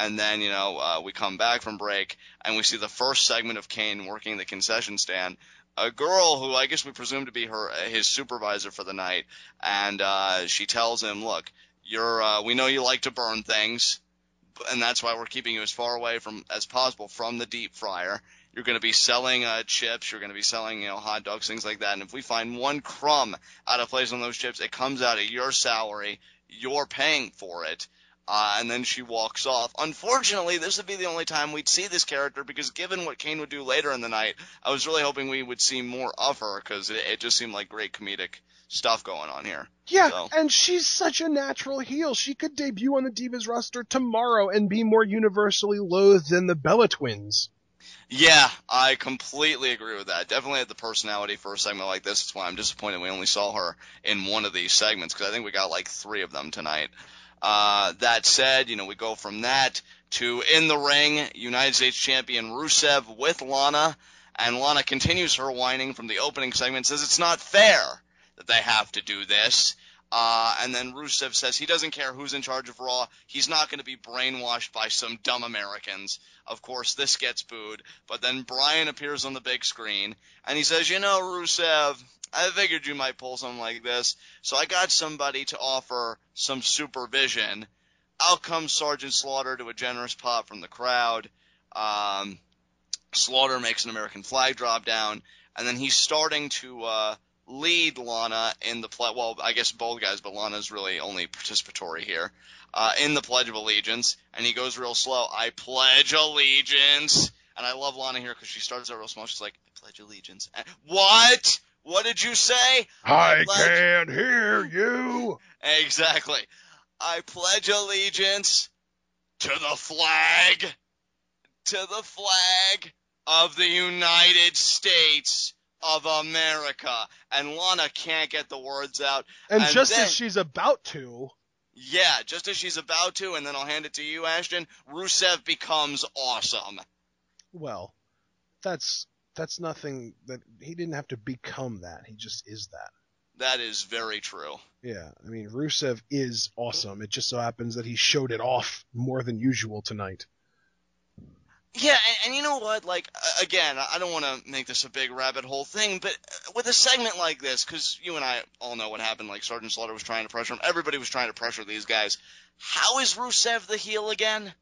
And then, we come back from break and we see the first segment of Kane working the concession stand. A girl who I guess we presume to be his supervisor for the night, and she tells him, "Look, we know you like to burn things, and that's why we're keeping you as far away as possible from the deep fryer. You're going to be selling chips, you're going to be selling hot dogs, things like that. And if we find one crumb out of place on those chips, it comes out of your salary. You're paying for it." And then she walks off. Unfortunately, this would be the only time we'd see this character, because given what Kane would do later in the night, I was really hoping we would see more of her, because it just seemed like great comedic stuff going on here. Yeah, so. And she's such a natural heel. She could debut on the Divas roster tomorrow and be more universally loathed than the Bella Twins. Yeah, I completely agree with that. Definitely had the personality for a segment like this. That's why I'm disappointed we only saw her in one of these segments, because I think we got like 3 of them tonight. That said, we go from that to in the ring, United States Champion Rusev with Lana, and Lana continues her whining from the opening segment, says it's not fair that they have to do this. And then Rusev says he doesn't care who's in charge of Raw. He's not going to be brainwashed by some dumb Americans. Of course, this gets booed. But then Bryan appears on the big screen, and he says, Rusev, I figured you might pull something like this, so I got somebody to offer some supervision. Out comes Sergeant Slaughter to a generous pop from the crowd. Slaughter makes an American flag drop down, and then he's starting to lead Lana in the pledge. Well, I guess both guys, but Lana's really only participatory here. In the Pledge of Allegiance, and he goes real slow. I pledge allegiance. And I love Lana here because she starts out real small. She's like, I pledge allegiance. And, what? What did you say? I can't hear you. Exactly. I pledge allegiance to the flag of the United States of America. And Lana can't get the words out. And just as she's about to. Yeah, just as she's about to, and then I'll hand it to you, Ashton, Rusev becomes awesome. Well, that's nothing that he didn't have to become that. He just is that. That is very true. Yeah, I mean, Rusev is awesome. It just so happens that he showed it off more than usual tonight. Yeah, and you know what? Like, again, I don't want to make this a big rabbit hole thing, but with a segment like this, because you and I all know what happened, like Sergeant Slaughter was trying to pressure him, everybody was trying to pressure these guys. How is Rusev the heel again?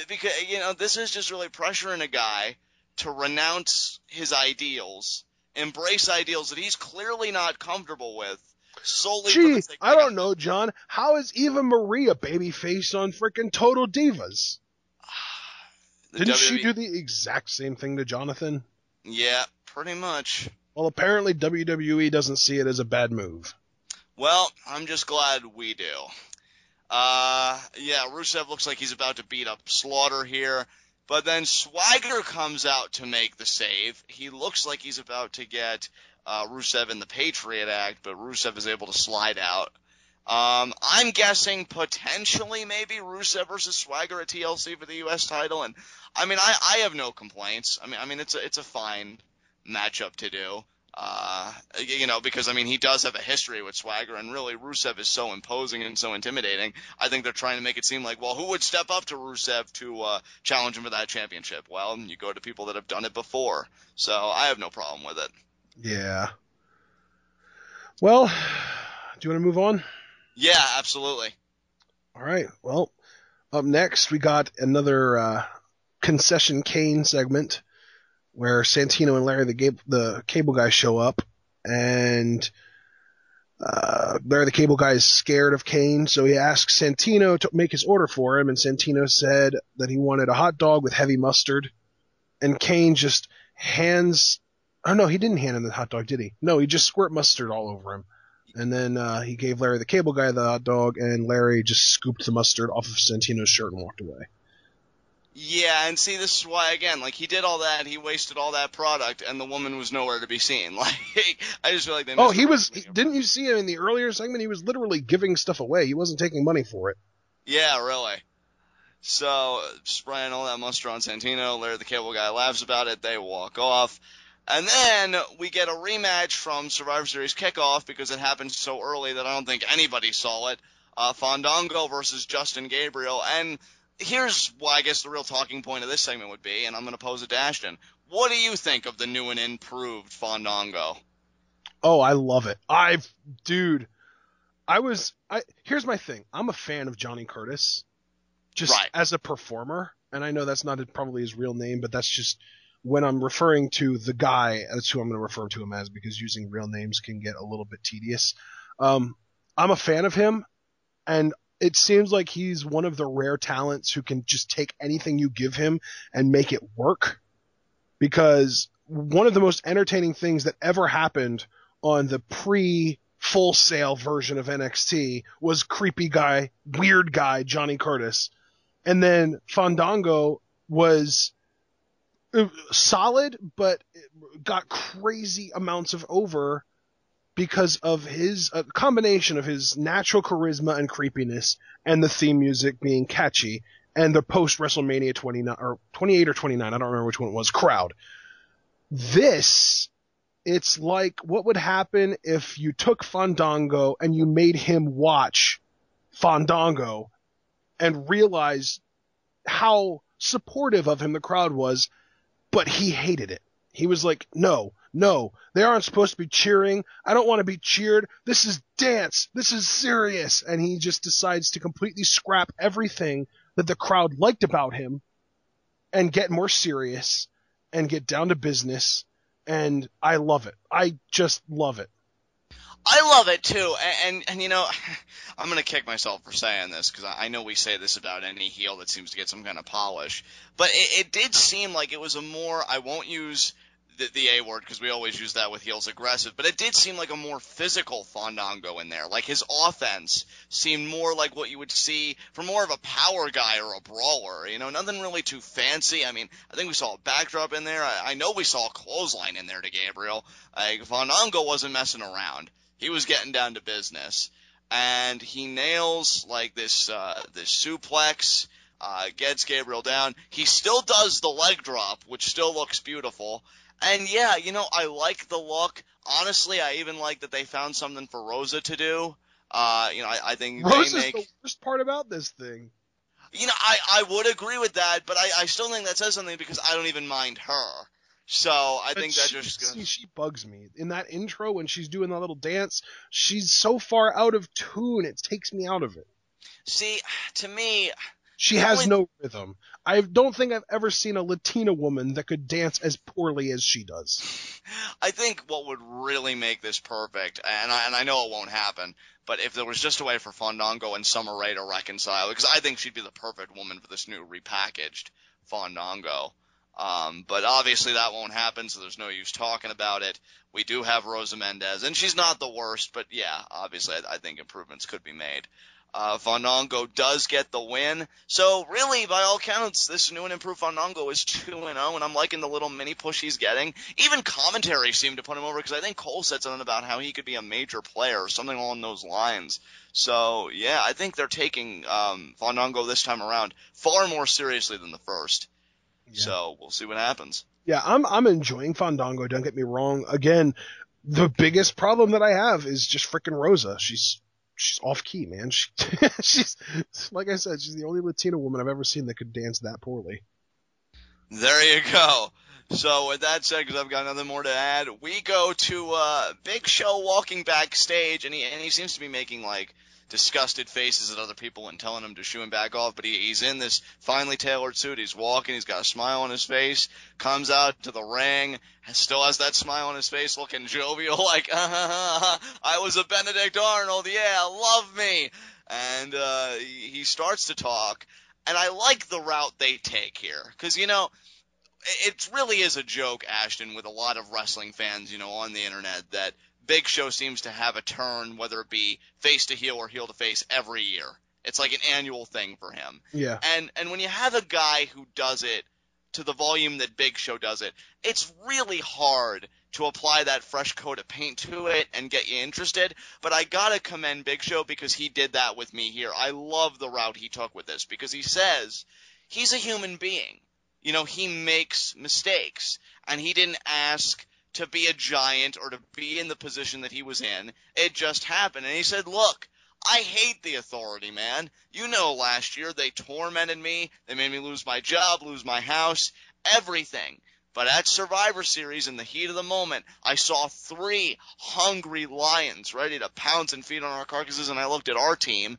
Because, this is just really pressuring a guy to renounce his ideals, embrace ideals that he's clearly not comfortable with, solely for the sake of I don't know, John. How is Eva Marie a babyface on frickin' Total Divas? Didn't she do the exact same thing to Jonathan? Yeah, pretty much. Well, apparently WWE doesn't see it as a bad move. Well, I'm just glad we do. Yeah, Rusev looks like he's about to beat up Slaughter here, but then Swagger comes out to make the save. He looks like he's about to get Rusev in the Patriot Act, but Rusev is able to slide out. I'm guessing potentially maybe Rusev versus Swagger at TLC for the U.S. title, and I mean I have no complaints. I mean it's a fine matchup to do. Because, I mean, he does have a history with Swagger, and really Rusev is so imposing and so intimidating. I think they're trying to make it seem like, well, who would step up to Rusev to challenge him for that championship? Well, you go to people that have done it before. So I have no problem with it. Yeah. Well, do you want to move on? Yeah, absolutely. All right. Well, up next, we got another Concession Kane segment, where Santino and Larry, the cable guy, show up, and Larry the cable guy is scared of Kane, so he asks Santino to make his order for him, and Santino said that he wanted a hot dog with heavy mustard, and Kane just hands... Oh, no, he didn't hand him the hot dog, did he? No, he just squirt mustard all over him. And then he gave Larry the cable guy the hot dog, and Larry just scooped the mustard off of Santino's shirt and walked away. Yeah, and see, this is why, again, like, he did all that, he wasted all that product, and the woman was nowhere to be seen. Like, I just feel like they missed didn't you see him in the earlier segment? He was literally giving stuff away. He wasn't taking money for it. Yeah, really. So, spraying all that mustard on Santino, Larry the cable guy laughs about it, they walk off. And then we get a rematch from Survivor Series Kickoff, because it happened so early that I don't think anybody saw it. Fandango versus Justin Gabriel, and here's why I guess the real talking point of this segment would be, and I'm going to pose it to Ashton. What do you think of the new and improved Fandango? Oh, I love it. Dude, here's my thing. I'm a fan of Johnny Curtis, just Right. as a performer, and I know that's not probably his real name, but that's just when I'm referring to the guy, that's who I'm going to refer to him as, because using real names can get a little bit tedious. I'm a fan of him, and it seems like he's one of the rare talents who can just take anything you give him and make it work. Because one of the most entertaining things that ever happened on the pre-Full Sail version of NXT was creepy guy, weird guy Johnny Curtis. And then Fandango was solid, but got crazy amounts of over because of his combination of his natural charisma and creepiness and the theme music being catchy and the post WrestleMania 29 or 28 or 29, I don't remember which one it was, crowd. It's like what would happen if you took Fandango and you made him watch Fandango and realized how supportive of him the crowd was, but he hated it. He was like, no, they aren't supposed to be cheering. I don't want to be cheered. This is dance. This is serious. And he just decides to completely scrap everything that the crowd liked about him and get more serious and get down to business. And I love it. I just love it. I love it too, and you know, I'm gonna kick myself for saying this because I know we say this about any heel that seems to get some kind of polish, but it did seem like it was a more, I won't use the A word because we always use that with heels, aggressive, but it did seem like a more physical Fandango in there. Like his offense seemed more like what you would see from more of a power guy or a brawler, you know, nothing really too fancy. I mean, I think we saw a backdrop in there. I know we saw a clothesline in there to Gabriel. Fandango wasn't messing around. He was getting down to business, and he nails like this suplex, gets Gabriel down. He still does the leg drop, which still looks beautiful. And yeah, you know, I like the look. Honestly, I even like that they found something for Rosa to do. You know, I think Rosa's they make the worst part about this thing. you know, I would agree with that, but I still think that says something because I don't even mind her. So I think that just She bugs me. In that intro when she's doing that little dance, she's so far out of tune, it takes me out of it. see, to me, She the has only no rhythm. I don't think I've ever seen a Latina woman that could dance as poorly as she does. I think what would really make this perfect, and I know it won't happen, but if there was just a way for Fandango and Summer Rae to reconcile, because I think she'd be the perfect woman for this new repackaged Fandango. But obviously that won't happen, so there's no use talking about it. We do have Rosa Mendez, and she's not the worst, but yeah, obviously I think improvements could be made. Fandango does get the win. So really, by all counts, this new and improved Fandango is 2-0, and I'm liking the little mini push he's getting. Even commentary seemed to put him over, because I think Cole said something about how he could be a major player, or something along those lines. So yeah, I think they're taking Fandango this time around far more seriously than the first. Yeah. So we'll see what happens. Yeah, I'm enjoying Fandango, don't get me wrong. Again, the biggest problem that I have is just freaking Rosa. She's off key, man. She's like I said, she's the only Latina woman I've ever seen that could dance that poorly. There you go. So with that said, because I've got nothing more to add, we go to Big Show walking backstage, and he seems to be making like disgusted faces at other people and telling them to shoo him back off, but he's in this finely tailored suit. He's walking, he's got a smile on his face, comes out to the ring, still has that smile on his face, looking jovial, like, I was a Benedict Arnold, yeah, love me. And he starts to talk, and I like the route they take here, because, you know, it really is a joke, Ashton, with a lot of wrestling fans, you know, on the internet, that Big Show seems to have a turn, whether it be face to heel or heel to face, every year. It's like an annual thing for him. Yeah. And when you have a guy who does it to the volume that Big Show does it, it's really hard to apply that fresh coat of paint to it and get you interested. But I gotta commend Big Show because he did that with me here. I love the route he took with this because he says he's a human being. You know, he makes mistakes, and he didn't ask to be a giant or to be in the position that he was in. It just happened. And he said, look, I hate the Authority, man. You know, last year they tormented me. They made me lose my job, lose my house, everything. But at Survivor Series, in the heat of the moment, I saw 3 hungry lions ready to pounce and feed on our carcasses, and I looked at our team.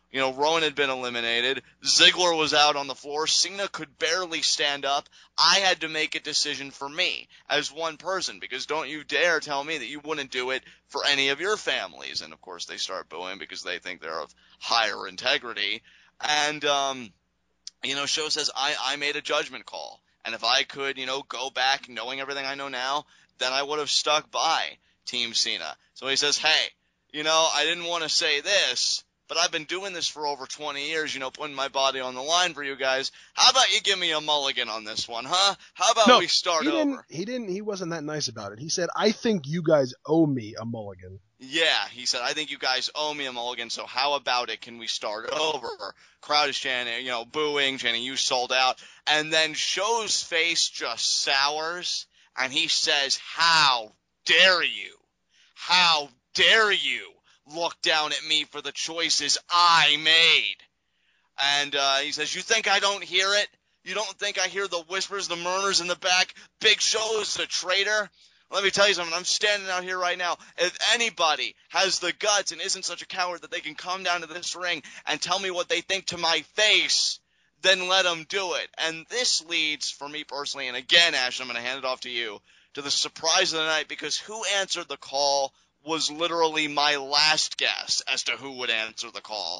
You know, Rowan had been eliminated. Ziggler was out on the floor. Cena could barely stand up. I had to make a decision for me as one person, because don't you dare tell me that you wouldn't do it for any of your families. And, of course, they start booing because they think they're of higher integrity. And, Show says, I made a judgment call. And if I could, go back knowing everything I know now, then I would have stuck by Team Cena. So he says, hey, I didn't want to say this, but I've been doing this for over 20 years, putting my body on the line for you guys. How about you give me a mulligan on this one, huh? How about we start over? He wasn't that nice about it. He said, I think you guys owe me a mulligan. Yeah, he said, I think you guys owe me a mulligan, so how about it? Can we start over? Crowd is chanting, booing, chanting, you sold out. And then Show's face just sours, and he says, how dare you? How dare you look down at me for the choices I made? And he says, you think I don't hear it? You don't think I hear the whispers, the murmurs in the back? Big Show is a traitor? Let me tell you something. I'm standing out here right now. If anybody has the guts and isn't such a coward that they can come down to this ring and tell me what they think to my face, then let them do it. And this leads, for me personally, and again, Ash, I'm going to hand it off to you, to the surprise of the night, because who answered the call was literally my last guess as to who would answer the call.